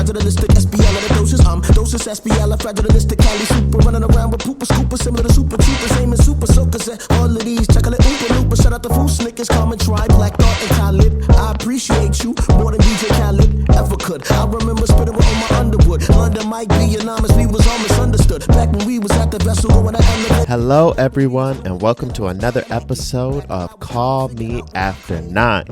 fragilistic SBL of the doses. Doses SBL, fragilistic Cali super. Running around with pooper scooper, similar to super troopers, aiming super soakers at all of these. Chocolate Oompa Loompa, shout out the food snickers, common tribe, Black Thought and Talib. I appreciate you more than DJ Khaled ever could. I remember spitting with all my Underwood. London might be anonymous, we was all misunderstood. Back when we was at the vessel going to elevate. Hello everyone and welcome to another episode of Call Me After 9.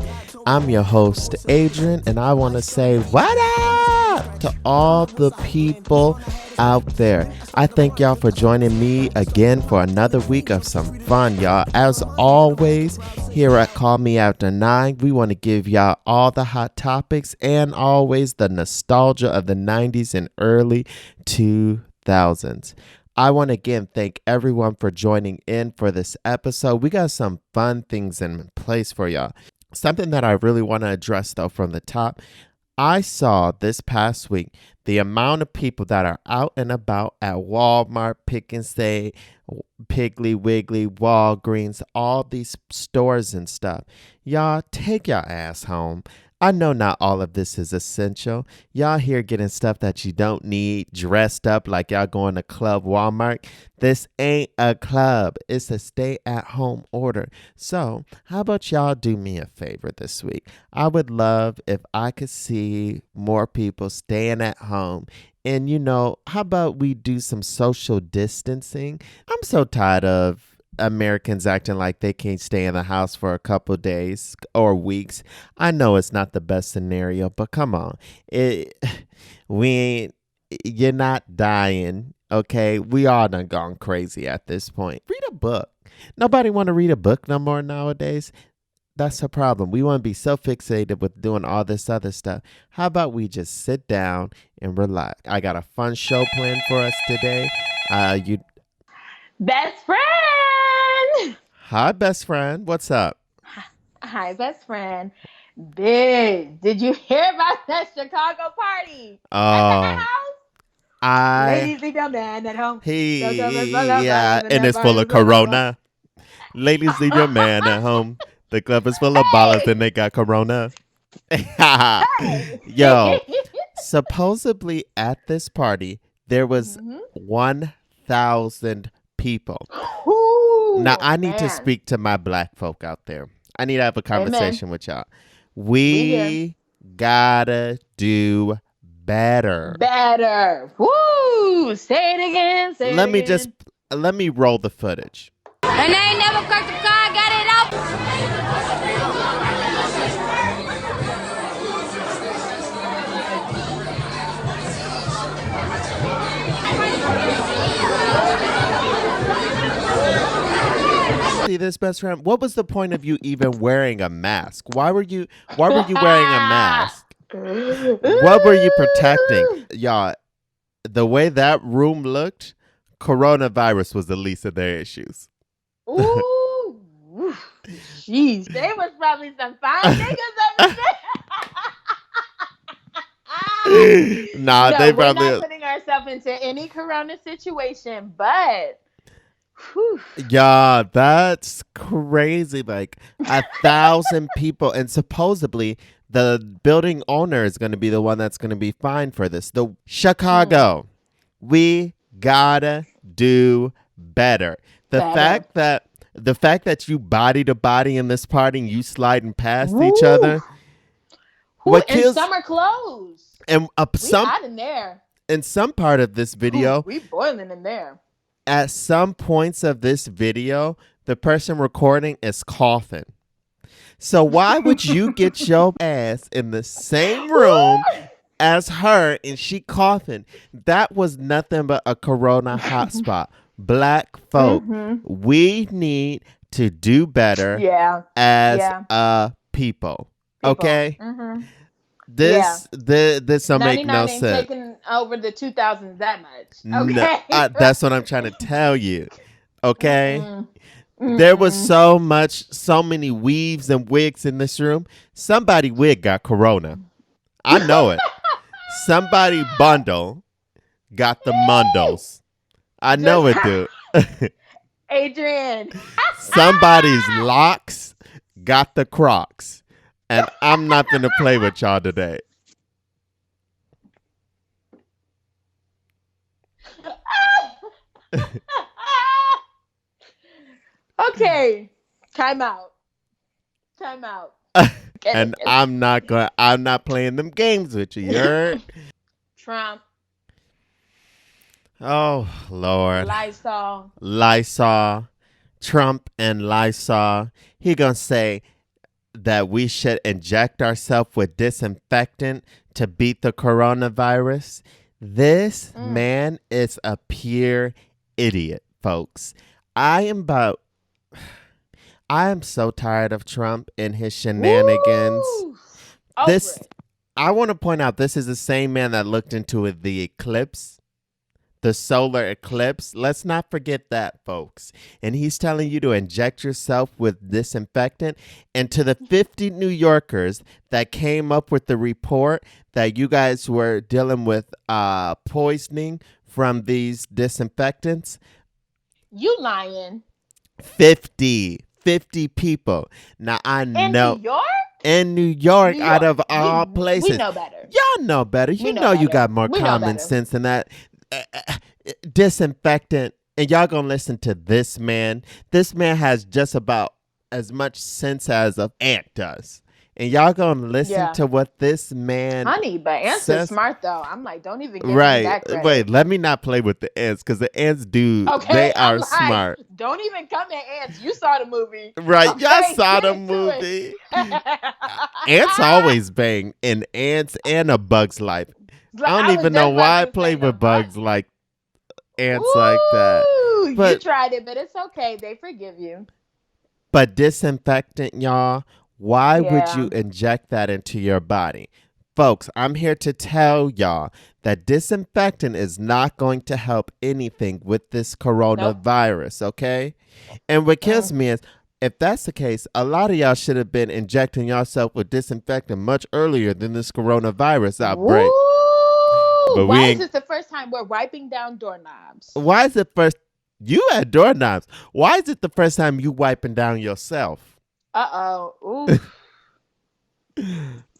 I'm your host Adrian and I want to say what up to all the people out there. I thank y'all for joining me again for another week of some fun, y'all. As always, here at Call Me After 9, we want to give y'all all the hot topics and always the nostalgia of the 90s and early 2000s. I want to again thank everyone for joining in for this episode. We got some fun things in place for y'all. Something that I really want to address though from the top. I saw this past week the amount of people that are out and about at Walmart, Pick and Stay, Piggly Wiggly, Walgreens, all these stores and stuff. Y'all take your ass home. I know not all of this is essential. Y'all here getting stuff that you don't need, dressed up like y'all going to Club Walmart. This ain't a club. It's a stay-at-home order. So how about y'all do me a favor this week? I would love if I could see more people staying at home. And, you know, how about we do some social distancing? I'm so tired of Americans acting like they can't stay in the house for a couple days or weeks. I know it's not the best scenario, but come on. You're not dying, okay? We all done gone crazy at this point. Read a book. Nobody want to read a book no more nowadays. That's the problem. We want to be so fixated with doing all this other stuff. How about we just sit down and relax? I got a fun show planned for us today. Best friend! Hi, best friend. What's up? Hi, best friend. Big. Did you hear about that Chicago party? At the house? Ladies, leave your man at home. Yeah, and it's full of Corona. Ladies, leave your man at home. The club is full of ballers and they got Corona. Yo, supposedly at this party, there was 1,000 people. Ooh, now, I need man. to speak to my black folk out there. I need to have a conversation with y'all. We gotta do better. Better. Woo! Say it again. Let me roll the footage. And I ain't never cracked the car, got it out. See this, best friend? What was the point of you even wearing a mask? Why were you wearing a mask? What were you protecting? Y'all, the way that room looked, coronavirus was the least of their issues. Ooh. Jeez. There was probably some fine niggas over there. Nah, no, they we're probably not putting ourselves into any corona situation, but whew. Yeah, that's crazy. Like 1,000 people, and supposedly the building owner is going to be the one that's going to be fined for this. The Chicago, we gotta do better. The fact that you body to body in this party and you sliding past each other. What kills? And some are closed. And we hot in there. In some part of this video, we boiling in there. At some points of this video, the person recording is coughing. So why would you get your ass in the same room as her and she coughing? That was nothing but a corona hotspot. Black folk, we need to do better as a people. Okay? This don't make no sense. Ain't taking over the 2000s that much. Okay, no, that's what I'm trying to tell you. Okay, there was so many weaves and wigs in this room. Somebody wig got corona. I know it. Somebody bundle got the mundles. I know it, dude. Adrian. Somebody's locks got the Crocs. And I'm not going to play with y'all today. Okay. Time out. And I'm not playing them games with you. You heard? Trump. Oh, Lord. Lysol. Trump and Lysol. He gonna say that we should inject ourselves with disinfectant to beat the coronavirus. This man is a pure idiot, folks. I am so tired of Trump and his shenanigans. I want to point out, this is the same man that looked into the eclipse, the solar eclipse. Let's not forget that, folks. And he's telling you to inject yourself with disinfectant. And to the 50 New Yorkers that came up with the report that you guys were dealing with poisoning from these disinfectants. You lying. 50 people. Now I know. In New York? In New York, out of all places. We know better. Y'all know better. You know you got more common sense than that. Disinfectant. And y'all gonna listen to this man. This man has just about as much sense as an ant does. And y'all gonna listen to what this man Honey, but ants says. Are smart though. I'm like, don't even give me that credit. Wait, let me not play with the ants, because the ants they are smart. Don't even come at ants. You saw the movie. Right, okay, y'all saw the movie. Ants always bang in Ants and A Bug's Life. I don't even know why I play with bugs like ants like that. But you tried it, but it's okay. They forgive you. But disinfectant, y'all, why would you inject that into your body? Folks, I'm here to tell y'all that disinfectant is not going to help anything with this coronavirus, okay? And what kills me is, if that's the case, a lot of y'all should have been injecting yourself with disinfectant much earlier than this coronavirus outbreak. But why is this the first time we're wiping down doorknobs? Why is it first? You had doorknobs. Why is it the first time you wiping down yourself? Ooh.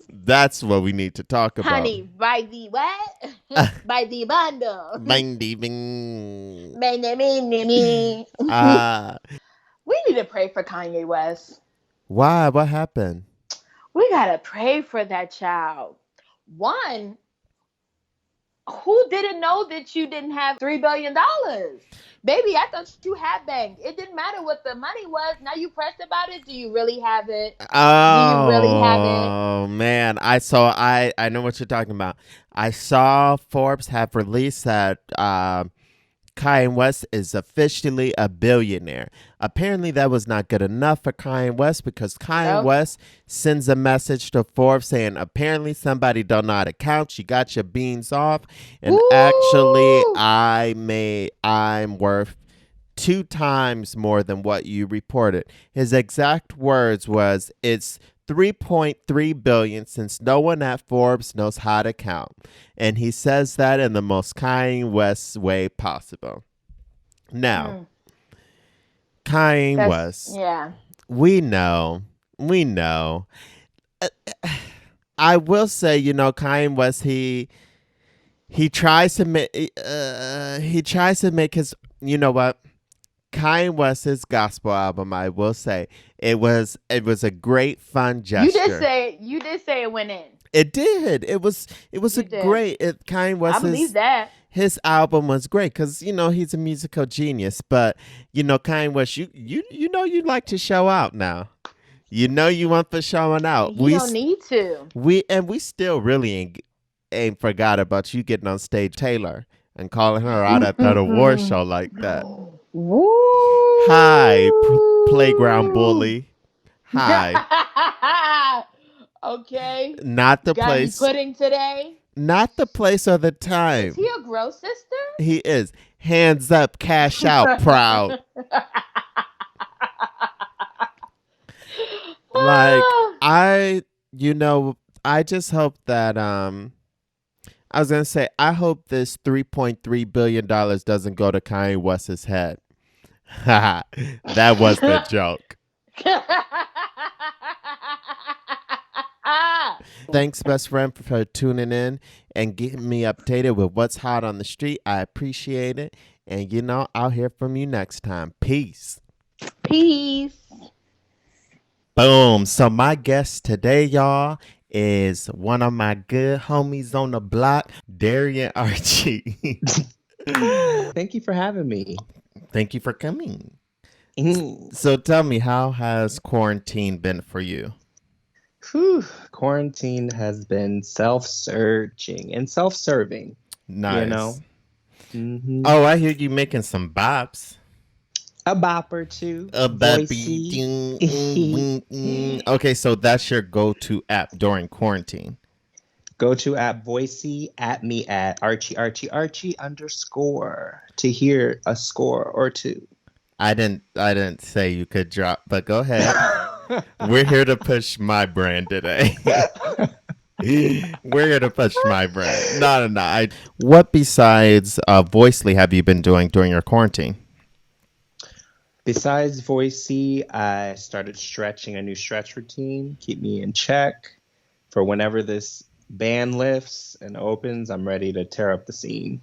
That's what we need to talk about. Honey, by the what? By the bundle. We need to pray for Kanye West. Why? What happened? We gotta pray for that child. One, who didn't know that you didn't have $3 billion? Baby, I thought you had bank. It didn't matter what the money was. Now you pressed about it. Do you really have it? Oh, do you really have it? Oh, man. I know what you're talking about. I saw Forbes have released that Kayne West is officially a billionaire. Apparently, that was not good enough for Kayne West, because Kayne West sends a message to Forbes saying, apparently somebody don't know how to count. You got your beans off. And actually, I'm worth 2 times more than what you reported. His exact words was, it's 3.3 billion, since no one at Forbes knows how to count. And he says that in the most Kayne West way possible. Now, Kayne West, we know. I will say, Kayne West, he tries to make his, you know what? Kayne West's gospel album, I will say, it was a great fun gesture. You did say it went in. It did. It was great. Kayne West, I believe that. His album was great because he's a musical genius. But Kayne West, you like to show out now. You want for showing out. You don't need to. We still really ain't forgot about you getting on stage, Taylor, and calling her out at that award show like that. Woo! Hi, playground bully. Hi. Okay. Not the place. Pudding today. Not the place or the time. Is he a gross sister? He is. Hands up, cash out, proud. Like, I just hope that I was gonna say, I hope this $3.3 billion doesn't go to Kanye West's head. That was the joke. Thanks, best friend, for tuning in and getting me updated with what's hot on the street. I appreciate it. And I'll hear from you next time. Peace. Peace. Peace. Boom. So my guest today, y'all, is one of my good homies on the block, Darian Archie. Thank you for having me. Thank you for coming. Mm. So tell me, how has quarantine been for you? Quarantine has been self-searching and self-serving, Nice. you know? Mm-hmm. Oh, I hear you making some bops. A bop or two. A Voicey. bappy. Okay, so that's your go-to app during quarantine. Go-to app Voicey, at me at Archie _, to hear a score or two. I didn't say you could drop, but go ahead. We're here to push my brand today. We're here to push my brand. No. What besides Voicely have you been doing during your quarantine? Besides Voicey, I started stretching, a new stretch routine, keep me in check for whenever this ban lifts and opens, I'm ready to tear up the scene.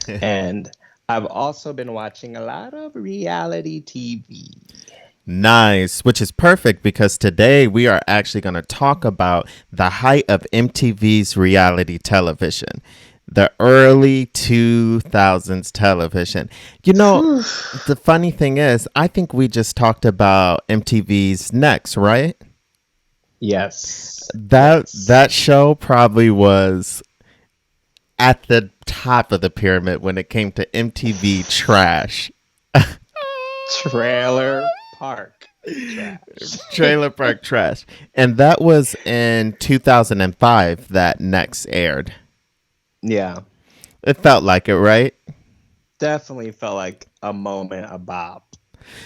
And I've also been watching a lot of reality TV. Nice, which is perfect because today we are actually going to talk about the height of MTV's reality television, the early 2000s television. You know, the funny thing is, I think we just talked about MTV's Next, right? Yes. That show probably was at the top of the pyramid when it came to MTV trash. Trailer Park Trash. Trailer Park Trash. And that was in 2005 that Next aired. Yeah. It felt like it, right? Definitely felt like a moment, a bop.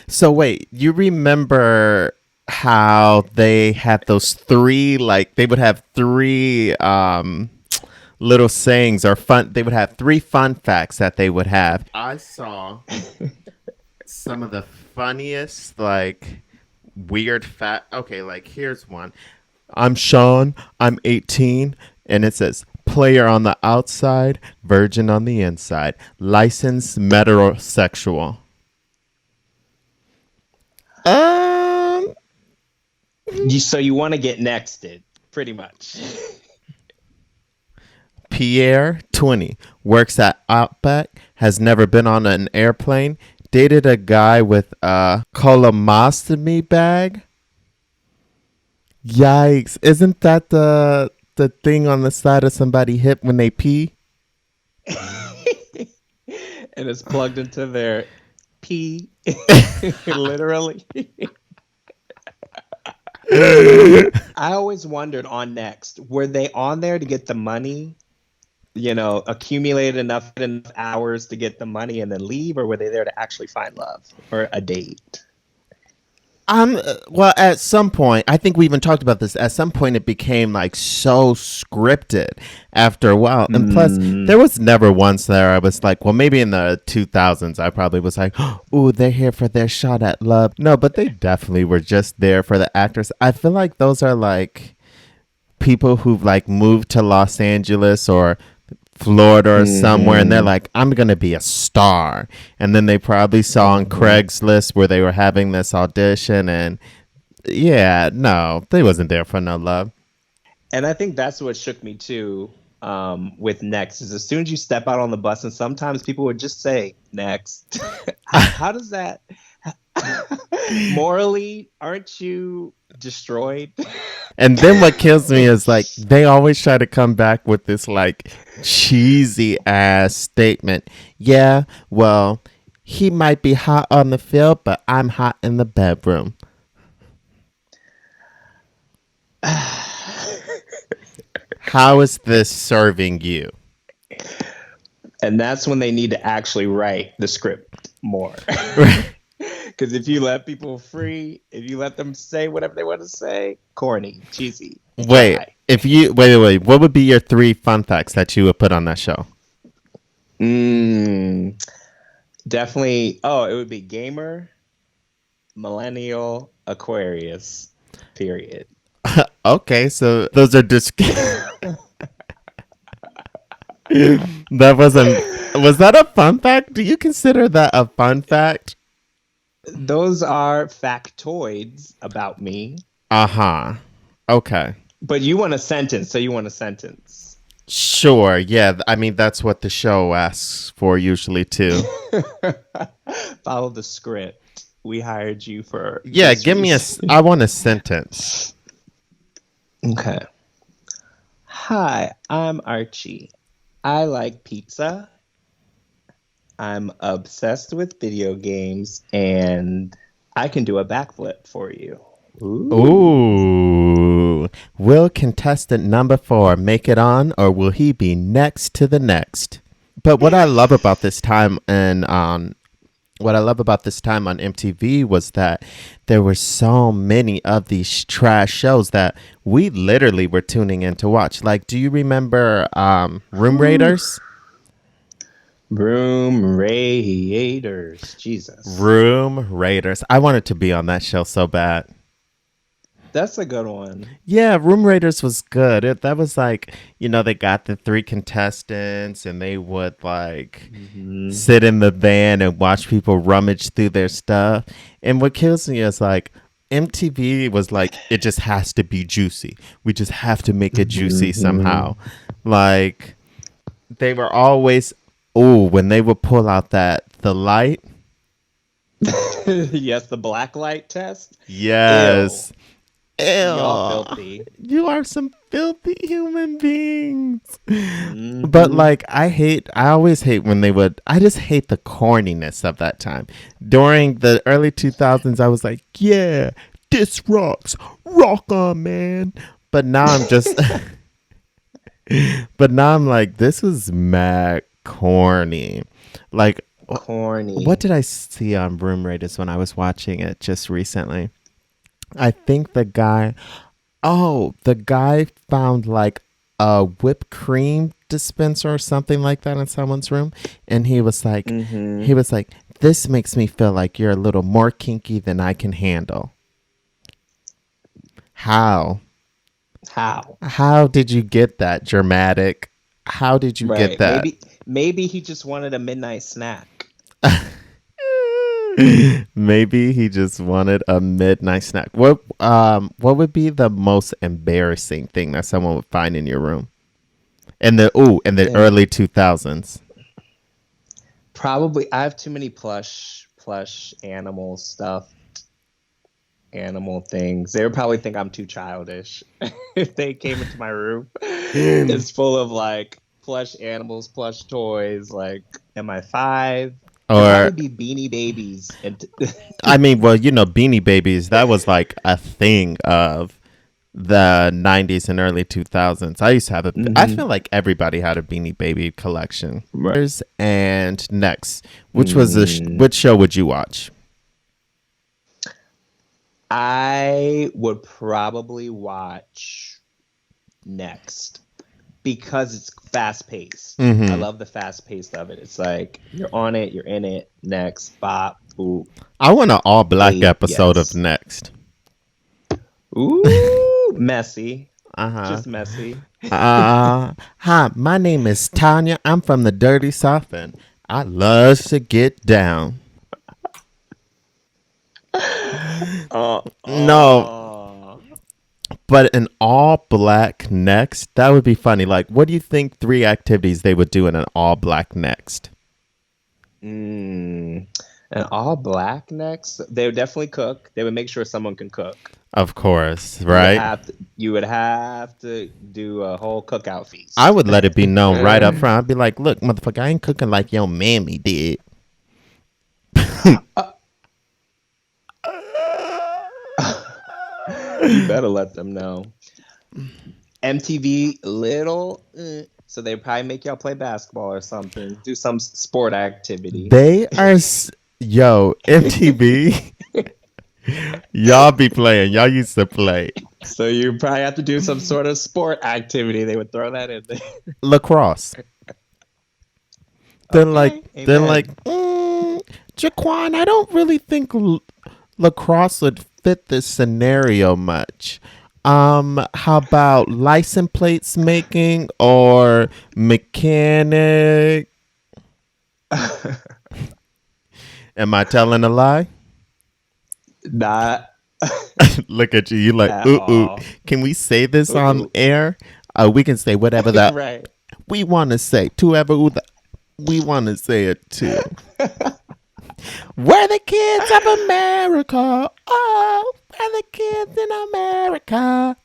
So wait, you remember how they had those three, like they would have three little sayings or fun, they would have three fun facts that they would have. I saw some of the funniest, like weird fact. Okay, like here's one. I'm Sean, I'm 18, and it says player on the outside, virgin on the inside, licensed metrosexual. So you want to get nexted, pretty much. Pierre, 20, works at Outback, has never been on an airplane, dated a guy with a colostomy bag. Yikes. Isn't that the thing on the side of somebody's hip when they pee? And it's plugged into their pee. Literally. I always wondered on Next, were they on there to get the money? You know, accumulate enough hours to get the money and then leave, or were they there to actually find love or a date? Well, at some point, I think we even talked about this. At some point, it became like so scripted after a while. And plus, there was never once there I was like, well, maybe in the 2000s, I probably was like, oh, they're here for their shot at love. No, but they definitely were just there for the actors. I feel like those are like people who've like moved to Los Angeles or Florida or somewhere, and they're like, I'm gonna be a star. And then they probably saw on Craigslist where they were having this audition, and yeah, no, they wasn't there for no love. And I think that's what shook me too, with Next, is as soon as you step out on the bus, and sometimes people would just say Next. How does that morally, aren't you destroyed? And then what kills me is like they always try to come back with this like cheesy ass statement. Yeah, well, he might be hot on the field, but I'm hot in the bedroom. How is this serving you? And that's when they need to actually write the script more. Because if you let people free, if you let them say whatever they want to say, corny, cheesy. Wait, dry. if you wait, what would be your three fun facts that you would put on that show? Definitely. Oh, it would be gamer, millennial, Aquarius, period. Okay, so those are just that wasn't. Was that a fun fact? Do you consider that a fun fact? Those are factoids about me. Uh-huh. Okay. But you want a sentence, so you want a sentence. Sure. Yeah. I mean, that's what the show asks for usually too. Follow the script. We hired you for Yeah. this Give me reason. I want a sentence. Okay. Hi, I'm Archie. I like pizza. I'm obsessed with video games, and I can do a backflip for you. Ooh. Will contestant number 4 make it on, or will he be next to the next? But what I love about this time on MTV was that there were so many of these trash shows that we literally were tuning in to watch. Like, do you remember Room Raiders? Room Raiders. Jesus. Room Raiders. I wanted to be on that show so bad. That's a good one. Yeah, Room Raiders was good. That was like, they got the 3 contestants and they would like sit in the van and watch people rummage through their stuff. And what kills me is like MTV was like, it just has to be juicy. We just have to make it juicy somehow. Like they were always, when they would pull out the light. Yes, the black light test. Yes. Ew. Y'all filthy. You are some filthy human beings. But like I always hate when I just hate the corniness of that time. During the early 2000s, I was like, yeah, this rocks. Rock on, man. But now I'm just but now I'm like, this is mad corny. Like corny. What did I see on Room Raiders when I was watching it just recently? I think the guy found like a whipped cream dispenser or something like that in someone's room. And he was like, this makes me feel like you're a little more kinky than I can handle. How did you get that dramatic? How did you get that? Maybe he just wanted a midnight snack. Maybe he just wanted a midnight snack. What would be the most embarrassing thing that someone would find in your room? In the early 2000s. Probably I have too many plush animal stuff. Animal things. They would probably think I'm too childish if they came into my room. It's full of like plush animals, plush toys. Like, am I 5? Or be Beanie Babies. I mean, well, Beanie Babies, that was like a thing of the 90s and early 2000s. I used to have I feel like everybody had a Beanie Baby collection. Right. And next, which was which show would you watch? I would probably watch Next. Because it's fast paced. I love the fast paced of it. It's like you're on it, you're in it. Next, bop, boop. I want an all black episode of Next. Ooh, messy. Just messy. Hi, my name is Tanya. I'm from the Dirty South, and I love to get down. No. But an all black Next, that would be funny. Like, what do you think 3 activities they would do in an all black Next? An all black Next? They would definitely cook. They would make sure someone can cook. Of course, right? You would have to do a whole cookout feast. I would let it be known right up front. I'd be like, look, motherfucker, I ain't cooking like your mammy did. You better let them know. MTV little, so they probably make y'all play basketball or something. Do some sport activity. They are, MTV. Y'all be playing. Y'all used to play. So you probably have to do some sort of sport activity. They would throw that in there. Lacrosse. Then Jaquan, I don't really think lacrosse would fit this scenario much. How about license plates making or mechanic? Am I telling a lie? Not Look at you. You like, at ooh. all. Can we say this on Ooh. air? We can say whatever that Right. we want to say. To ever we want to say it too. We're the kids of America. Oh, we're the kids in America.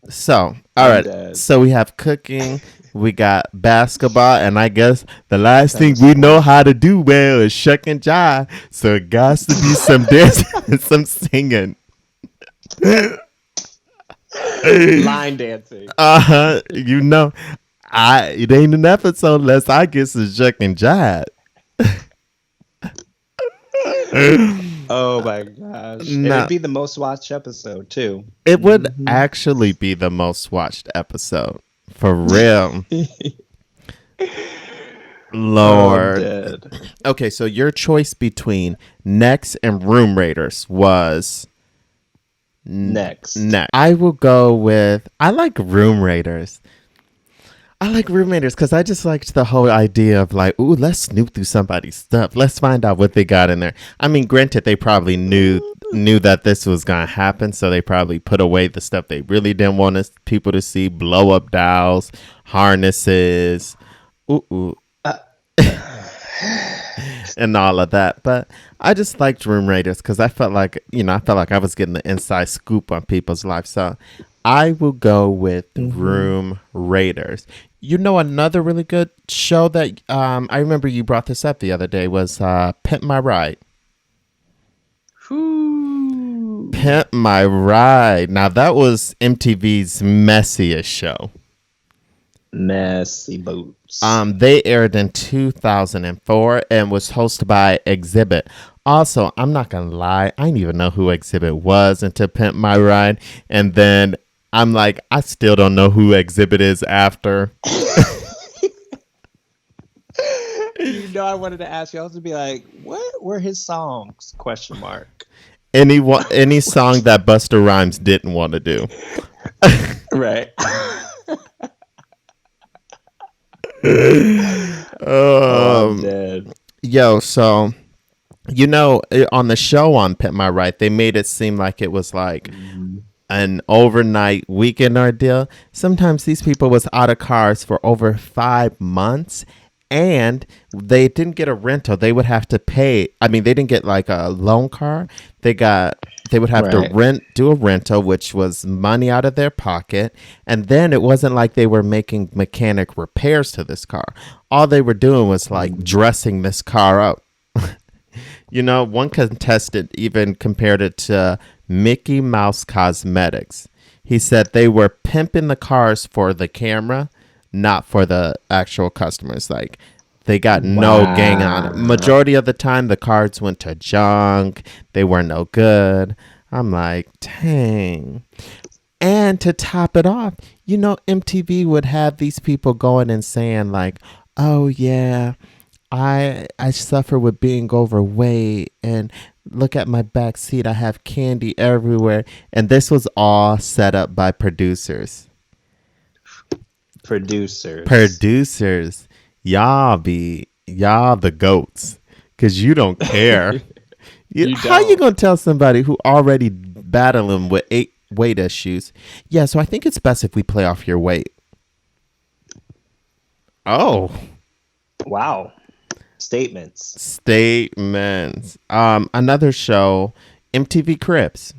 So, all I'm right. dead. So we have cooking, we got basketball, and I guess the last thing Tennis we know sports. how to do well is shuck and jive. So it got to be some dancing and some singing. Line dancing. You know, it ain't an episode unless I get some shuck and jive. Oh my gosh. And Nah. it'd be the most watched episode too. It would actually be the most watched episode. For real. Lord. I'm dead. Okay, so your choice between Next and Room Raiders was Next. I will go with I like Room Raiders. I like Room Raiders because I just liked the whole idea of like, ooh, let's snoop through somebody's stuff. Let's find out what they got in there. I mean, granted, they probably knew that this was gonna happen, so they probably put away the stuff they really didn't want people to see: blow up dolls, harnesses, and all of that. But I just liked Room Raiders because I felt like I was getting the inside scoop on people's lives. So I will go with Room Raiders. You know, another really good show that I remember you brought this up the other day was Pimp My Ride. Pimp My Ride. Now that was MTV's messiest show. Messy boots. They aired in 2004 and was hosted by Exhibit. Also, I'm not gonna lie, I didn't even know who Exhibit was until Pimp My Ride, and then I'm like, I still don't know who Exhibit is after. You know, I wanted to ask you. I was to be like, "What were his songs?" Question mark. Any song that Busta Rhymes didn't want to do. Right. I'm dead. Yo, so you know, on the show on Pimp My Ride, they made it seem like it was like an overnight weekend ordeal. Sometimes these people was out of cars for over 5 months, and they didn't get a rental. They would have to pay. I mean, they didn't get like a loan car. They would have to do a rental, which was money out of their pocket. And then it wasn't like they were making mechanic repairs to this car. All they were doing was like dressing this car up. You know, one contestant even compared it to Mickey Mouse Cosmetics. He said they were pimping the cars for the camera, not for the actual customers. Like, they got no gang on it. Majority of the time, the cars went to junk. They were no good. I'm like, dang. And to top it off, you know, MTV would have these people going and saying like, oh, yeah, I suffer with being overweight, and look at my back seat. I have candy everywhere. And this was all set up by producers. Y'all the goats, because you don't care. How you gonna tell somebody who already battling with 8 weight issues? Yeah, so I think it's best if we play off your weight. Oh, wow. Statements. Another show, MTV Cribs.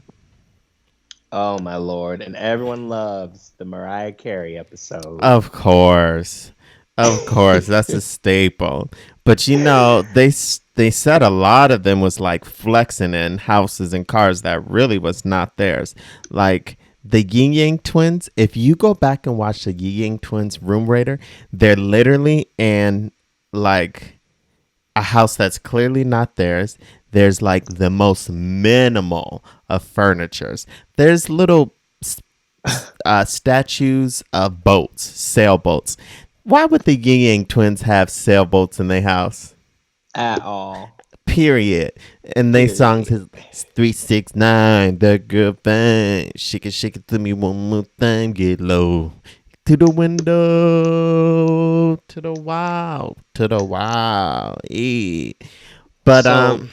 Oh my Lord. And everyone loves the Mariah Carey episode. Of course, that's a staple. But you know, they said a lot of them was like flexing in houses and cars that really was not theirs. Like the Yin Yang Twins, if you go back and watch the Yin Yang Twins Room Raider, they're literally in like a house that's clearly not theirs. There's like the most minimal of furnitures. There's little statues of boats, sailboats. Why would the Yin Yang Twins have sailboats in their house? At all. Period. And they songs is 369, the girl thing. Shake it to me one more time, get low. To the window, to the wow. But so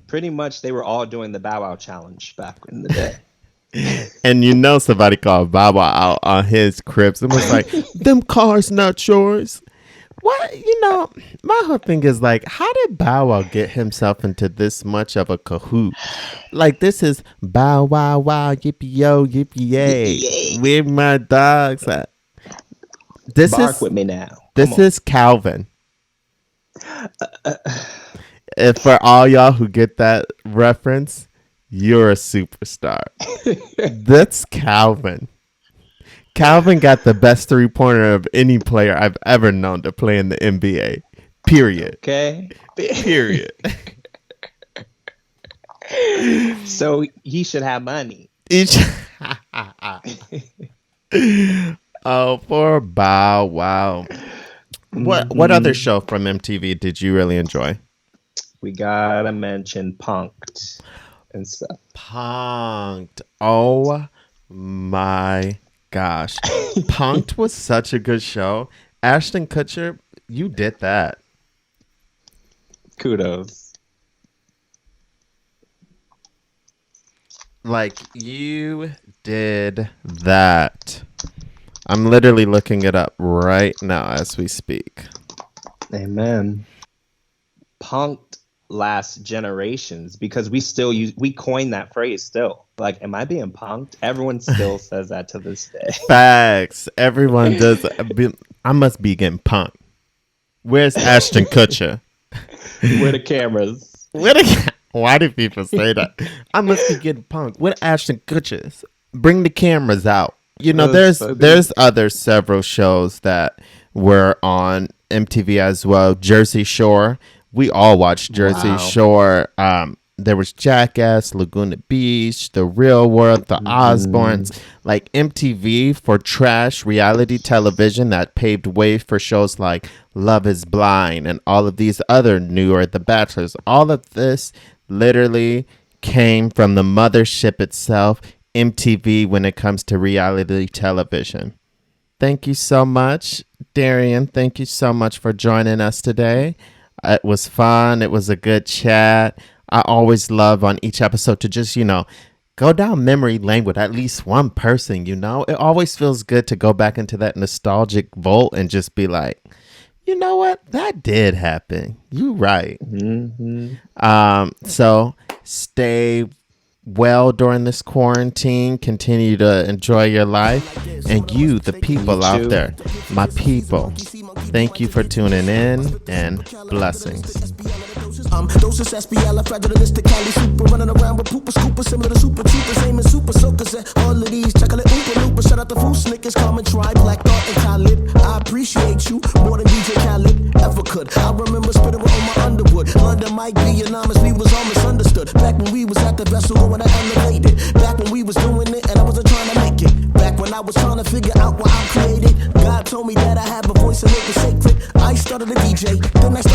Pretty much, they were all doing the Bow Wow challenge back in the day. And you know somebody called Bow Wow out on his Crips and was like, them cars not yours. What? You know, my whole thing is like, how did Bow Wow get himself into this much of a cahoot? Like, this is Bow Wow Wow, yippee yo, yippee yay. Where my dogs at? This Bark is with me now. This is Calvin. And for all y'all who get that reference, you're a superstar. That's Calvin. Calvin got the best 3-pointer of any player I've ever known to play in the NBA. Period. Okay. Period. So he should have money. Oh, poor Bow Wow. What other show from MTV did you really enjoy? We gotta mention Punk'd and stuff. Punk'd. Oh my gosh. Punk'd was such a good show. Ashton Kutcher, you did that. Kudos. Like, you did that. I'm literally looking it up right now as we speak. Amen. Punk'd lasts generations because we coined that phrase still. Like, am I being punked? Everyone still says that to this day. Facts. Everyone does. I must be getting punked. Where's Ashton Kutcher? Where the cameras? Why do people say that? I must be getting punked. Where Ashton Kutcher? Bring the cameras out. You know, there's other several shows that were on MTV as well. Jersey Shore. We all watched Jersey Shore. There was Jackass, Laguna Beach, The Real World, The Osbournes. Like, MTV for trash reality television that paved way for shows like Love is Blind and all of these other newer The Bachelors. All of this literally came from the mothership itself, MTV, when it comes to reality television. Thank you so much, Darian. Thank you so much for joining us today. It was fun. It was a good chat. I always love on each episode to just, go down memory lane with at least one person, It always feels good to go back into that nostalgic vault and just be like, you know what? That did happen. You right. Mm-hmm. So stay well during this quarantine. Continue to enjoy your life. And you, the people out there, my people, thank you for tuning in, and blessings. Doses SBL, fragilistic Cali super, running around with pooper scooper, similar to super troopers, aiming super soakers at all of these chocolate oompa loopers. Shout out to Food Snickers, Common Try, Black Thought, and Khalid. I appreciate you more than DJ Khaled ever could. I remember spitting on my Underwood. London Mike B. anonymous, we was all misunderstood. Back when we was at the vessel going to elevate it. Back when we was doing it and I wasn't trying to make it. Back when I was trying to figure out what I created. God told me that I have a voice and make it sacred. I started a DJ, then I started